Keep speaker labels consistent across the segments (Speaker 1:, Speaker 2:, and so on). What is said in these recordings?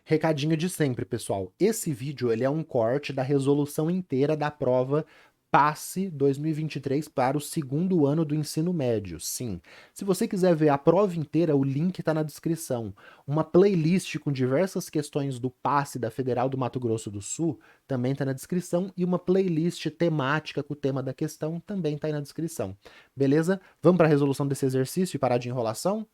Speaker 1: Recadinho de sempre, pessoal. Esse vídeo ele é um corte da resolução inteira da prova PASSE 2023 para o segundo ano do ensino médio. Sim. Se você quiser ver a prova inteira, o link está na descrição. Uma playlist com diversas questões do PASSE da Federal do Mato Grosso do Sul também está na descrição. E uma playlist temática com o tema da questão também está aí na descrição. Beleza? Vamos para a resolução desse exercício e parar de enrolação?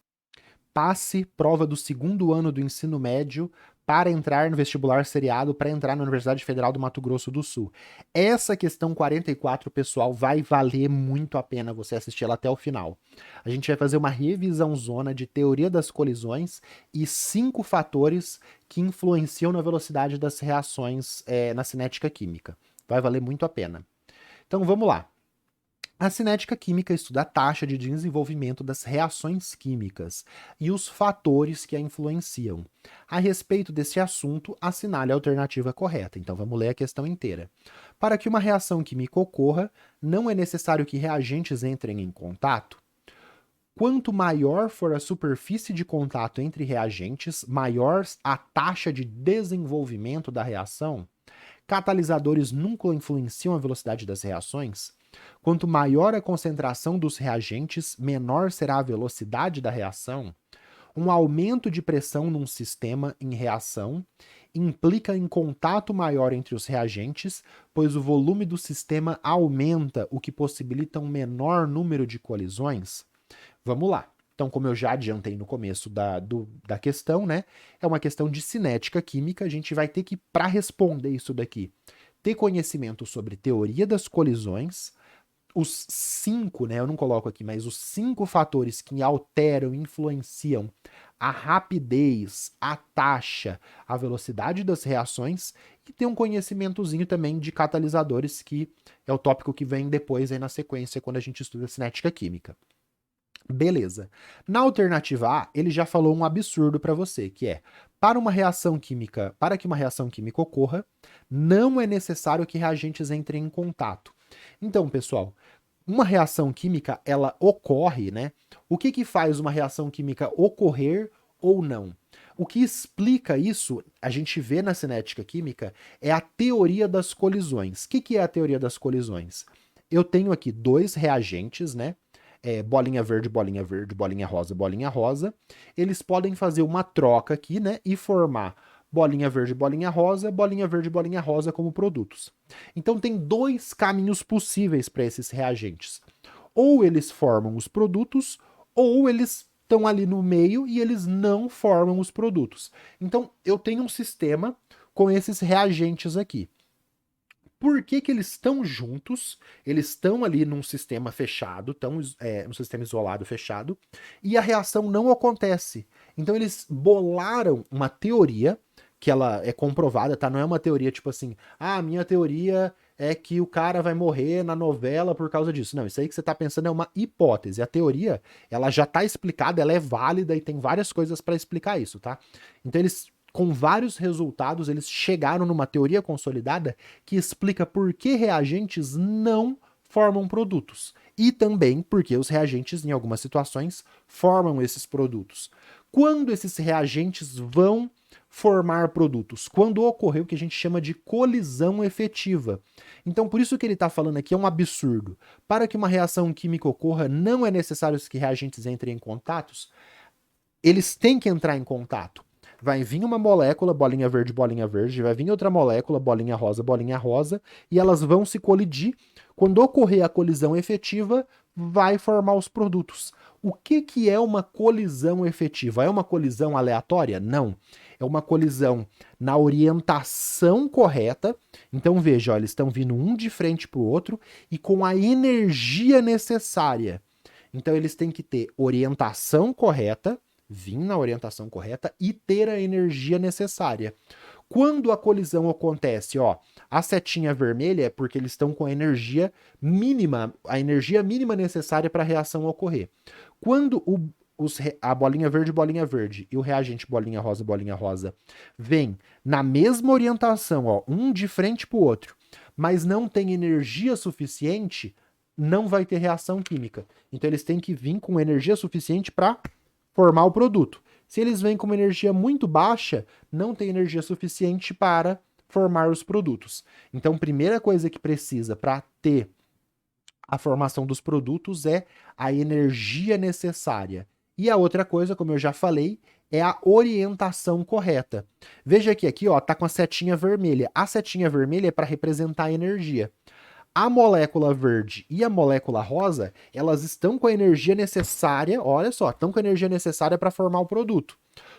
Speaker 1: PASSE, prova do segundo ano do ensino médio, para entrar no vestibular seriado, para entrar na Universidade Federal do Mato Grosso do Sul. Essa questão 44, pessoal, vai valer muito a pena você assistir ela até o final. A gente vai fazer uma revisão zona de teoria das colisões e 5 fatores que influenciam na velocidade das reações na cinética química. Vai valer muito a pena. Então vamos lá. A cinética química estuda a taxa de desenvolvimento das reações químicas e os fatores que a influenciam. A respeito desse assunto, assinale a alternativa correta. Então vamos ler a questão inteira. Para que uma reação química ocorra, não é necessário que reagentes entrem em contato? Quanto maior for a superfície de contato entre reagentes, maior a taxa de desenvolvimento da reação? Catalisadores nunca influenciam a velocidade das reações? Quanto maior a concentração dos reagentes, menor será a velocidade da reação. Um aumento de pressão num sistema em reação implica em contato maior entre os reagentes, pois o volume do sistema aumenta, o que possibilita um menor número de colisões. Vamos lá. Então, como eu já adiantei no começo da questão, né? É uma questão de cinética química. A gente vai ter que, para responder isso daqui, ter conhecimento sobre teoria das colisões, os 5, né? Eu não coloco aqui, mas os 5 fatores que alteram, influenciam a rapidez, a taxa, a velocidade das reações, e ter um conhecimentozinho também de catalisadores, que é o tópico que vem depois aí na sequência quando a gente estuda cinética química. Beleza. Na alternativa A, ele já falou um absurdo para você, que é: para que uma reação química ocorra, não é necessário que reagentes entrem em contato. Então, pessoal, uma reação química, ela ocorre, né? O que faz uma reação química ocorrer ou não? O que explica isso, a gente vê na cinética química, é a teoria das colisões. O que é a teoria das colisões? Eu tenho aqui 2 reagentes, né? Bolinha verde, bolinha verde, bolinha rosa, bolinha rosa. Eles podem fazer uma troca aqui, né? E formar bolinha verde, bolinha rosa, bolinha verde, bolinha rosa como produtos. Então tem 2 caminhos possíveis para esses reagentes. Ou eles formam os produtos, ou eles estão ali no meio e eles não formam os produtos. Então eu tenho um sistema com esses reagentes aqui. Por que eles estão juntos? Eles estão ali num sistema fechado, estão num sistema isolado fechado, e a reação não acontece. Então eles bolaram uma teoria que ela é comprovada, tá? Não é uma teoria tipo assim, minha teoria é que o cara vai morrer na novela por causa disso. Não, isso aí que você tá pensando é uma hipótese. A teoria, ela já tá explicada, ela é válida e tem várias coisas para explicar isso, tá? Então eles, com vários resultados, eles chegaram numa teoria consolidada que explica por que reagentes não formam produtos. E também porque os reagentes, em algumas situações, formam esses produtos. Quando esses reagentes vão formar produtos? Quando ocorreu o que a gente chama de colisão efetiva. Então, por isso que ele está falando aqui é um absurdo. Para que uma reação química ocorra, não é necessário que reagentes entrem em contatos. Eles têm que entrar em contato. Vai vir uma molécula, bolinha verde, vai vir outra molécula, bolinha rosa, e elas vão se colidir. Quando ocorrer a colisão efetiva, vai formar os produtos. O que é uma colisão efetiva? É uma colisão aleatória? Não. É uma colisão na orientação correta. Então veja, ó, eles estão vindo um de frente para o outro e com a energia necessária. Então eles têm que ter orientação correta, vir na orientação correta e ter a energia necessária. Quando a colisão acontece, ó, a setinha vermelha é porque eles estão com a energia mínima necessária para a reação ocorrer. Quando a bolinha verde e o reagente bolinha rosa vem na mesma orientação, ó, um de frente para o outro, mas não tem energia suficiente, não vai ter reação química. Então eles têm que vir com energia suficiente para formar o produto. Se eles vêm com uma energia muito baixa, não tem energia suficiente para formar os produtos. Então, primeira coisa que precisa para ter a formação dos produtos é a energia necessária. E a outra coisa, como eu já falei, é a orientação correta. Veja que aqui, ó, tá com a setinha vermelha. A setinha vermelha é para representar a energia. A molécula verde e a molécula rosa, elas estão com a energia necessária, olha só, estão com a energia necessária para formar o produto.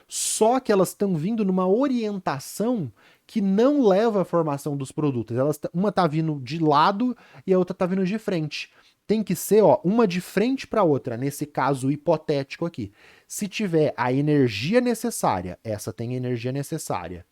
Speaker 1: Só que elas estão vindo numa orientação que não leva à formação dos produtos. Uma está vindo de lado e a outra está vindo de frente. Tem que ser, ó, uma de frente para outra, nesse caso hipotético aqui. Se tiver a energia necessária, essa tem a energia necessária,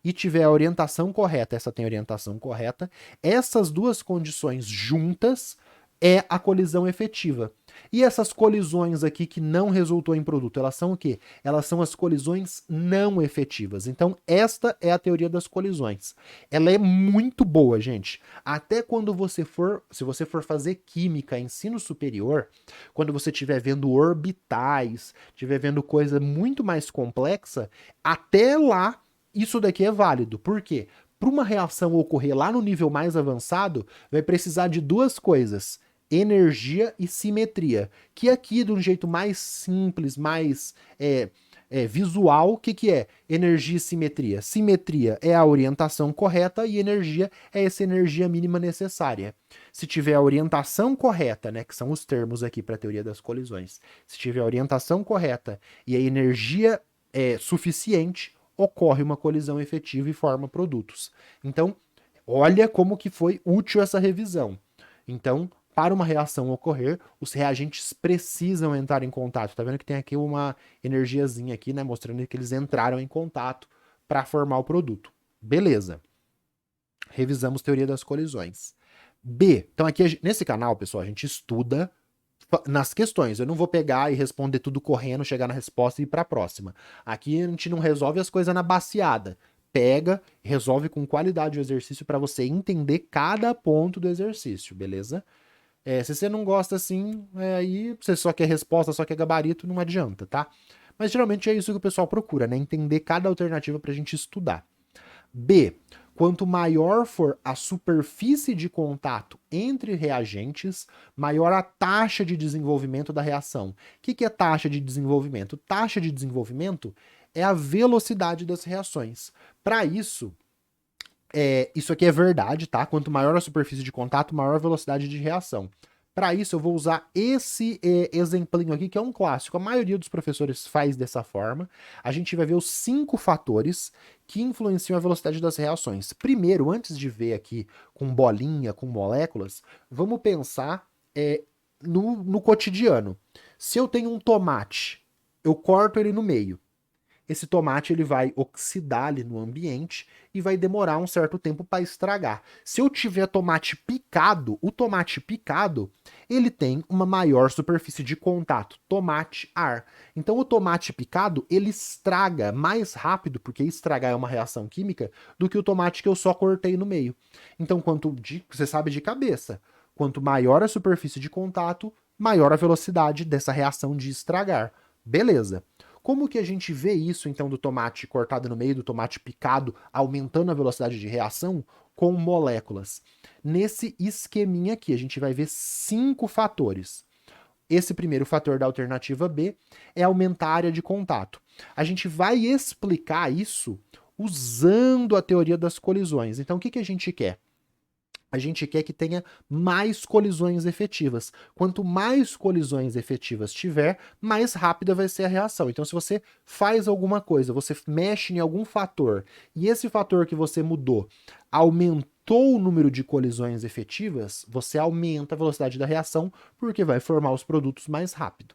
Speaker 1: e tiver a orientação correta, essa tem a orientação correta, essas duas condições juntas é a colisão efetiva. E essas colisões aqui que não resultou em produto, elas são o quê? Elas são as colisões não efetivas. Então, esta é a teoria das colisões. Ela é muito boa, gente. Até quando se você for fazer química, ensino superior, quando você estiver vendo orbitais, estiver vendo coisa muito mais complexa, até lá isso daqui é válido. Por quê? Para uma reação ocorrer lá no nível mais avançado, vai precisar de duas coisas: energia e simetria. Que aqui, de um jeito mais simples, mais visual, o que é energia e simetria? Simetria é a orientação correta e energia é essa energia mínima necessária. Se tiver a orientação correta, né, que são os termos aqui para a teoria das colisões, se tiver a orientação correta e a energia suficiente, ocorre uma colisão efetiva e forma produtos. Então, olha como que foi útil essa revisão. Então, para uma reação ocorrer, os reagentes precisam entrar em contato. Tá vendo que tem aqui uma energiazinha aqui, né, mostrando que eles entraram em contato para formar o produto. Beleza. Revisamos teoria das colisões. B. Então aqui nesse canal, pessoal, a gente estuda nas questões. Eu não vou pegar e responder tudo correndo, chegar na resposta e ir para a próxima. Aqui a gente não resolve as coisas na baseada. Pega, resolve com qualidade o exercício para você entender cada ponto do exercício, beleza? Se você não gosta assim, aí você só quer resposta, só quer gabarito, não adianta, tá? Mas geralmente é isso que o pessoal procura, né? Entender cada alternativa para a gente estudar. B. Quanto maior for a superfície de contato entre reagentes, maior a taxa de desenvolvimento da reação. O que é taxa de desenvolvimento? Taxa de desenvolvimento é a velocidade das reações. Para isso, isso aqui é verdade, tá? Quanto maior a superfície de contato, maior a velocidade de reação. Para isso, eu vou usar esse exemplinho aqui, que é um clássico. A maioria dos professores faz dessa forma. A gente vai ver os 5 fatores que influenciam a velocidade das reações. Primeiro, antes de ver aqui com bolinha, com moléculas, vamos pensar no cotidiano. Se eu tenho um tomate, eu corto ele no meio. Esse tomate ele vai oxidar ali no ambiente e vai demorar um certo tempo para estragar. Se eu tiver tomate picado, o tomate picado, ele tem uma maior superfície de contato, tomate-ar. Então o tomate picado, ele estraga mais rápido, porque estragar é uma reação química, do que o tomate que eu só cortei no meio. Então você sabe de cabeça, quanto maior a superfície de contato, maior a velocidade dessa reação de estragar. Beleza. Como que a gente vê isso, então, do tomate cortado no meio, do tomate picado, aumentando a velocidade de reação com moléculas? Nesse esqueminha aqui, a gente vai ver 5 fatores. Esse primeiro fator da alternativa B é aumentar a área de contato. A gente vai explicar isso usando a teoria das colisões. Então, o que a gente quer? A gente quer que tenha mais colisões efetivas. Quanto mais colisões efetivas tiver, mais rápida vai ser a reação. Então, se você faz alguma coisa, você mexe em algum fator, e esse fator que você mudou aumentou o número de colisões efetivas, você aumenta a velocidade da reação, porque vai formar os produtos mais rápido.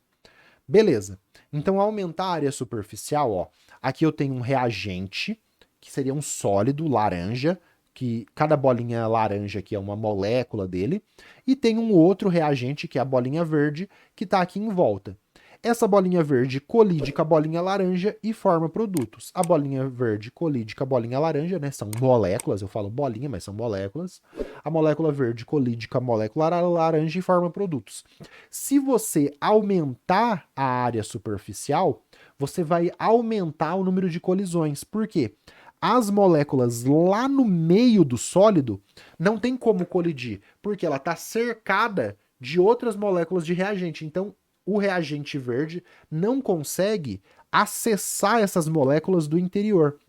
Speaker 1: Beleza. Então, aumentar a área superficial, ó. Aqui eu tenho um reagente, que seria um sólido laranja, que cada bolinha laranja aqui é uma molécula dele, e tem um outro reagente, que é a bolinha verde, que está aqui em volta. Essa bolinha verde colide com a bolinha laranja e forma produtos. A bolinha verde colide com a bolinha laranja, né? São moléculas, eu falo bolinha, mas são moléculas. A molécula verde colide com a molécula laranja e forma produtos. Se você aumentar a área superficial, você vai aumentar o número de colisões. Por quê? As moléculas lá no meio do sólido não tem como colidir, porque ela está cercada de outras moléculas de reagente. Então, o reagente verde não consegue acessar essas moléculas do interior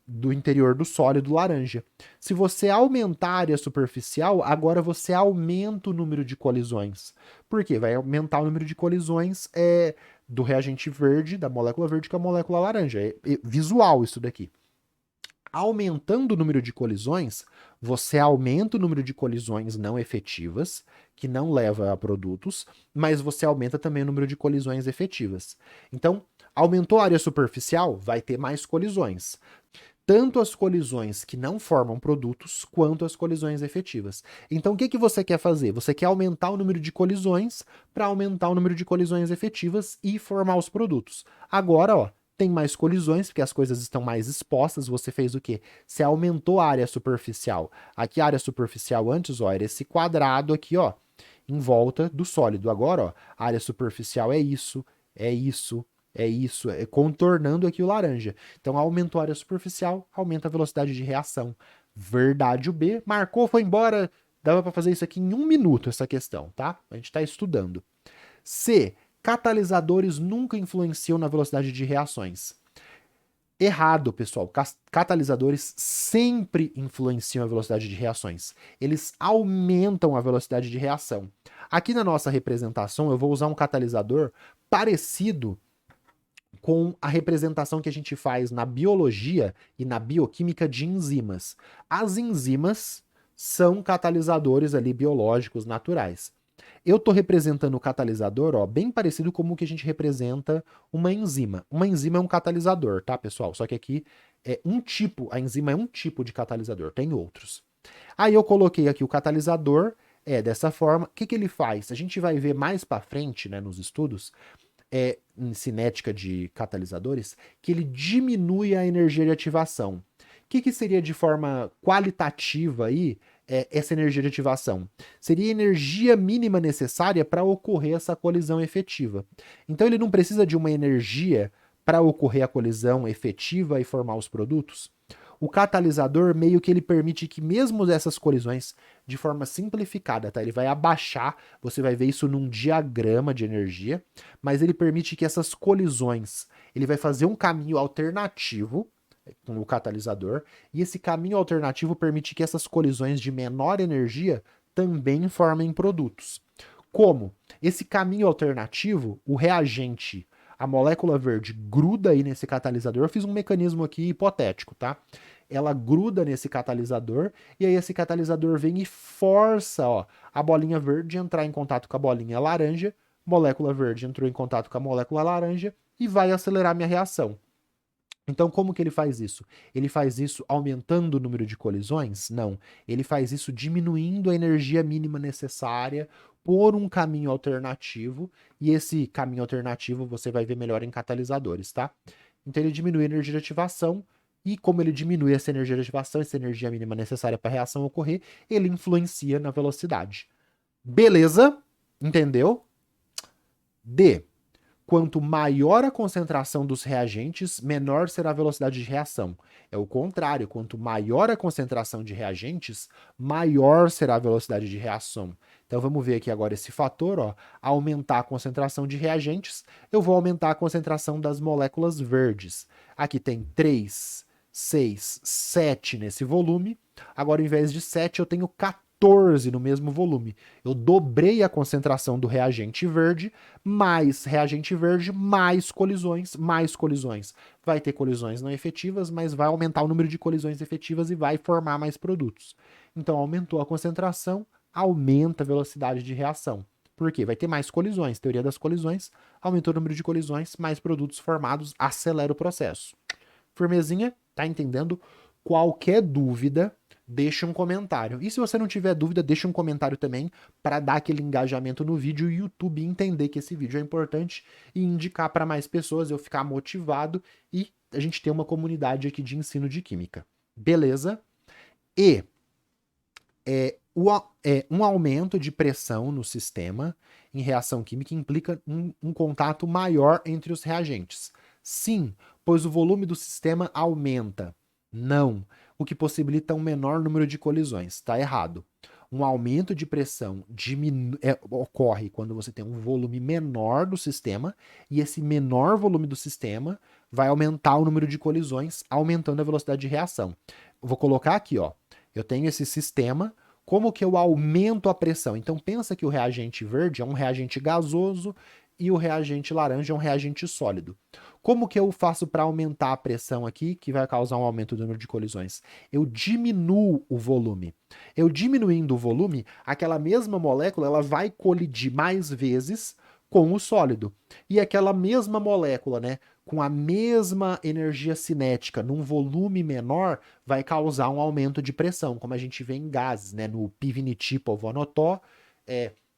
Speaker 1: do sólido laranja. Se você aumentar a área superficial, agora você aumenta o número de colisões. Por quê? Vai aumentar o número de colisões do reagente verde, da molécula verde com a molécula laranja. É visual isso daqui. Aumentando o número de colisões, você aumenta o número de colisões não efetivas, que não leva a produtos, mas você aumenta também o número de colisões efetivas. Então, aumentou a área superficial, vai ter mais colisões. Tanto as colisões que não formam produtos, quanto as colisões efetivas. Então, o que você quer fazer? Você quer aumentar o número de colisões para aumentar o número de colisões efetivas e formar os produtos. Agora, ó, tem mais colisões, porque as coisas estão mais expostas. Você fez o quê? Você aumentou a área superficial. Aqui a área superficial antes, ó, era esse quadrado aqui, ó, em volta do sólido. Agora, ó, a área superficial é isso, é isso, é isso, é contornando aqui o laranja. Então, aumentou a área superficial, aumenta a velocidade de reação. Verdade o B, marcou, foi embora. Dava para fazer isso aqui em 1 minuto, essa questão, tá? A gente está estudando. C. Catalisadores nunca influenciam na velocidade de reações. Errado, pessoal. Catalisadores sempre influenciam a velocidade de reações. Eles aumentam a velocidade de reação. Aqui na nossa representação, eu vou usar um catalisador parecido com a representação que a gente faz na biologia e na bioquímica de enzimas. As enzimas são catalisadores ali biológicos naturais. Eu estou representando o catalisador, ó, bem parecido como o que a gente representa uma enzima. Uma enzima é um catalisador, tá, pessoal? Só que aqui é um tipo, a enzima é um tipo de catalisador, tem outros. Aí eu coloquei aqui o catalisador, dessa forma. O que ele faz? A gente vai ver mais para frente, né, nos estudos, em cinética de catalisadores, que ele diminui a energia de ativação. O que seria de forma qualitativa aí essa energia de ativação? Seria a energia mínima necessária para ocorrer essa colisão efetiva. Então ele não precisa de uma energia para ocorrer a colisão efetiva e formar os produtos. O catalisador meio que ele permite que mesmo essas colisões, de forma simplificada, tá? Ele vai abaixar, você vai ver isso num diagrama de energia, mas ele permite que essas colisões, ele vai fazer um caminho alternativo com o catalisador, e esse caminho alternativo permite que essas colisões de menor energia também formem produtos. Como? Esse caminho alternativo, o reagente, a molécula verde gruda aí nesse catalisador. Eu fiz um mecanismo aqui hipotético, tá? Ela gruda nesse catalisador e aí esse catalisador vem e força, ó, a bolinha verde entrar em contato com a bolinha laranja. Molécula verde entrou em contato com a molécula laranja e vai acelerar minha reação. Então, como que ele faz isso? Ele faz isso aumentando o número de colisões? Não. Ele faz isso diminuindo a energia mínima necessária por um caminho alternativo, e esse caminho alternativo você vai ver melhor em catalisadores, tá? Então, ele diminui a energia de ativação, e como ele diminui essa energia de ativação, essa energia mínima necessária para a reação ocorrer, ele influencia na velocidade. Beleza? Entendeu? D. Quanto maior a concentração dos reagentes, menor será a velocidade de reação. É o contrário, quanto maior a concentração de reagentes, maior será a velocidade de reação. Então vamos ver aqui agora esse fator, ó, aumentar a concentração de reagentes, eu vou aumentar a concentração das moléculas verdes. Aqui tem 3, 6, 7 nesse volume, agora ao invés de 7 eu tenho 14 no mesmo volume. Eu dobrei a concentração do reagente verde, mais reagente verde, mais colisões, mais colisões. Vai ter colisões não efetivas, mas vai aumentar o número de colisões efetivas e vai formar mais produtos. Então, aumentou a concentração, aumenta a velocidade de reação. Por quê? Vai ter mais colisões. Teoria das colisões, aumentou o número de colisões, mais produtos formados, acelera o processo. Firmezinha? Tá entendendo? Qualquer dúvida, deixa um comentário. E se você não tiver dúvida, deixa um comentário também para dar aquele engajamento no vídeo e o YouTube entender que esse vídeo é importante e indicar para mais pessoas, eu ficar motivado e a gente ter uma comunidade aqui de ensino de química. Beleza? E um aumento de pressão no sistema em reação química implica um contato maior entre os reagentes. Sim, pois o volume do sistema aumenta. Não, o que possibilita um menor número de colisões. Está errado. Um aumento de pressão ocorre quando você tem um volume menor do sistema, e esse menor volume do sistema vai aumentar o número de colisões, aumentando a velocidade de reação. Eu vou colocar aqui, ó. Eu tenho esse sistema, como que eu aumento a pressão? Então pensa que o reagente verde é um reagente gasoso e o reagente laranja é um reagente sólido. Como que eu faço para aumentar a pressão aqui, que vai causar um aumento do número de colisões? Eu diminuo o volume. Eu diminuindo o volume, aquela mesma molécula ela vai colidir mais vezes com o sólido. E aquela mesma molécula, né, com a mesma energia cinética num volume menor, vai causar um aumento de pressão, como a gente vê em gases, né, no pivinitipolvonotó,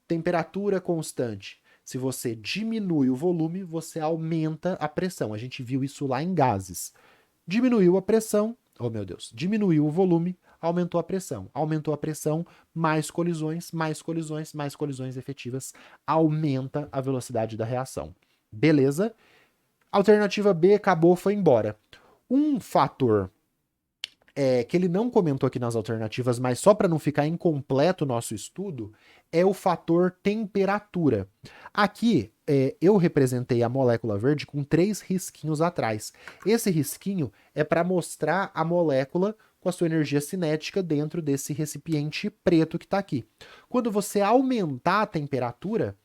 Speaker 1: temperatura constante. Se você diminui o volume, você aumenta a pressão. A gente viu isso lá em gases. Diminuiu a pressão, oh meu Deus, diminuiu o volume, aumentou a pressão. Aumentou a pressão, mais colisões, mais colisões, mais colisões efetivas, aumenta a velocidade da reação. Beleza? Alternativa B acabou, foi embora. Um fator que ele não comentou aqui nas alternativas, mas só para não ficar incompleto o nosso estudo, é o fator temperatura. Aqui eu representei a molécula verde com 3 risquinhos atrás. Esse risquinho é para mostrar a molécula com a sua energia cinética dentro desse recipiente preto que está aqui. Quando você aumentar a temperatura,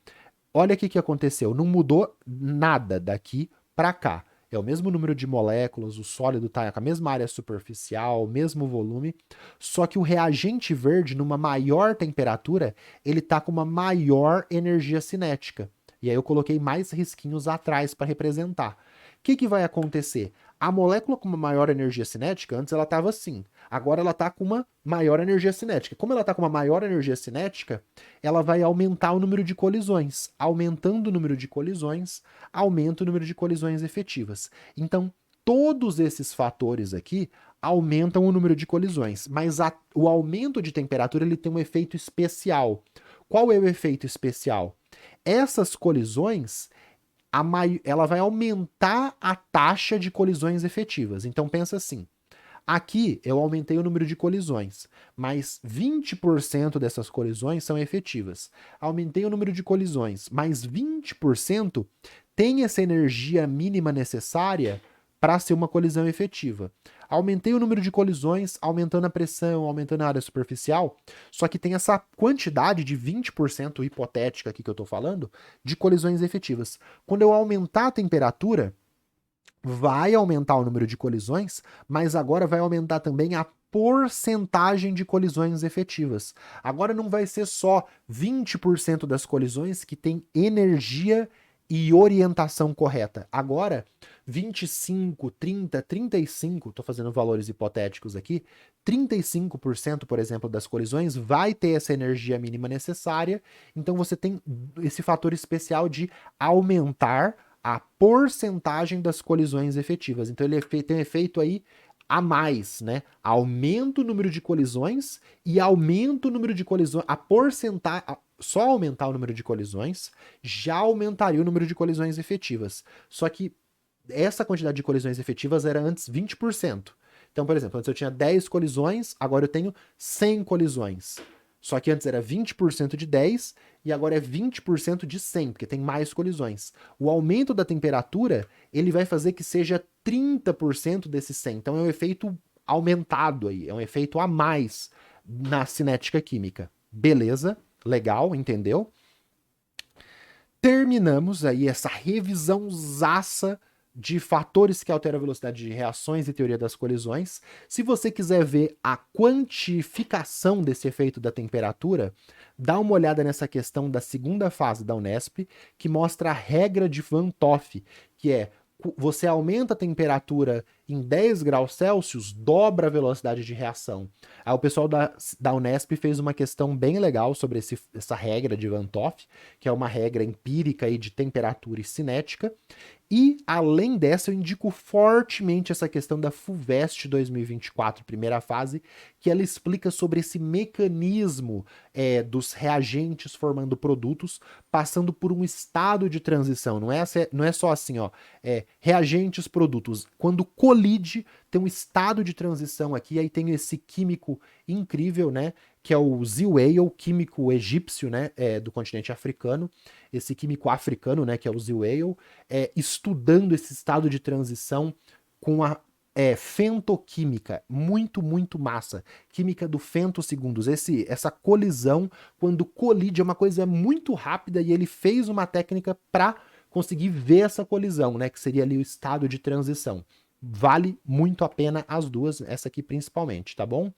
Speaker 1: olha o que aconteceu. Não mudou nada daqui para cá. É o mesmo número de moléculas, o sólido está com a mesma área superficial, o mesmo volume, só que o reagente verde, numa maior temperatura, ele está com uma maior energia cinética. E aí eu coloquei mais risquinhos atrás para representar. O que vai acontecer? A molécula com uma maior energia cinética, antes ela estava assim, agora ela está com uma maior energia cinética. Como ela está com uma maior energia cinética, ela vai aumentar o número de colisões. Aumentando o número de colisões, aumenta o número de colisões efetivas. Então, todos esses fatores aqui aumentam o número de colisões, mas o aumento de temperatura ele tem um efeito especial. Qual é o efeito especial? Essas colisões ela vai aumentar a taxa de colisões efetivas. Então pensa assim, aqui eu aumentei o número de colisões, mas 20% dessas colisões são efetivas. Aumentei o número de colisões, mas 20% tem essa energia mínima necessária para ser uma colisão efetiva. Aumentei o número de colisões, aumentando a pressão, aumentando a área superficial, só que tem essa quantidade de 20% hipotética aqui que eu estou falando, de colisões efetivas. Quando eu aumentar a temperatura, vai aumentar o número de colisões, mas agora vai aumentar também a porcentagem de colisões efetivas. Agora não vai ser só 20% das colisões que tem energia e orientação correta. Agora, 25, 30, 35, estou fazendo valores hipotéticos aqui, 35%, por exemplo, das colisões vai ter essa energia mínima necessária, então você tem esse fator especial de aumentar a porcentagem das colisões efetivas. Então ele tem um efeito aí a mais, né? Aumenta o número de colisões e aumenta o número de colisões, a porcentagem, só aumentar o número de colisões já aumentaria o número de colisões efetivas. Só que essa quantidade de colisões efetivas era antes 20%. Então, por exemplo, antes eu tinha 10 colisões, agora eu tenho 100 colisões. Só que antes era 20% de 10 e agora é 20% de 100, porque tem mais colisões. O aumento da temperatura, ele vai fazer que seja 30% desse 100. Então é um efeito aumentado aí, é um efeito a mais na cinética química. Beleza? Legal, entendeu? Terminamos aí essa revisãozaça de fatores que alteram a velocidade de reações e teoria das colisões. Se você quiser ver a quantificação desse efeito da temperatura, dá uma olhada nessa questão da segunda fase da Unesp, que mostra a regra de Van 't Hoff, que é você aumenta a temperatura em 10 graus Celsius, dobra a velocidade de reação. Aí o pessoal da Unesp fez uma questão bem legal sobre essa regra de Van 't Hoff, que é uma regra empírica aí de temperatura e cinética. E, além dessa, eu indico fortemente essa questão da FUVEST 2024, primeira fase, que ela explica sobre esse mecanismo dos reagentes formando produtos, passando por um estado de transição. Não é só assim, ó, reagentes, produtos. Quando colide, tem um estado de transição aqui, aí tem esse químico incrível, né, que é o Ziwale, químico egípcio, né, do continente africano, esse químico africano, né, que é o Ziwale, estudando esse estado de transição com a fentoquímica, muito, muito massa. Química do femtosegundos. Essa colisão, quando colide, é uma coisa muito rápida e ele fez uma técnica para conseguir ver essa colisão, né, que seria ali o estado de transição. Vale muito a pena as duas, essa aqui principalmente, tá bom?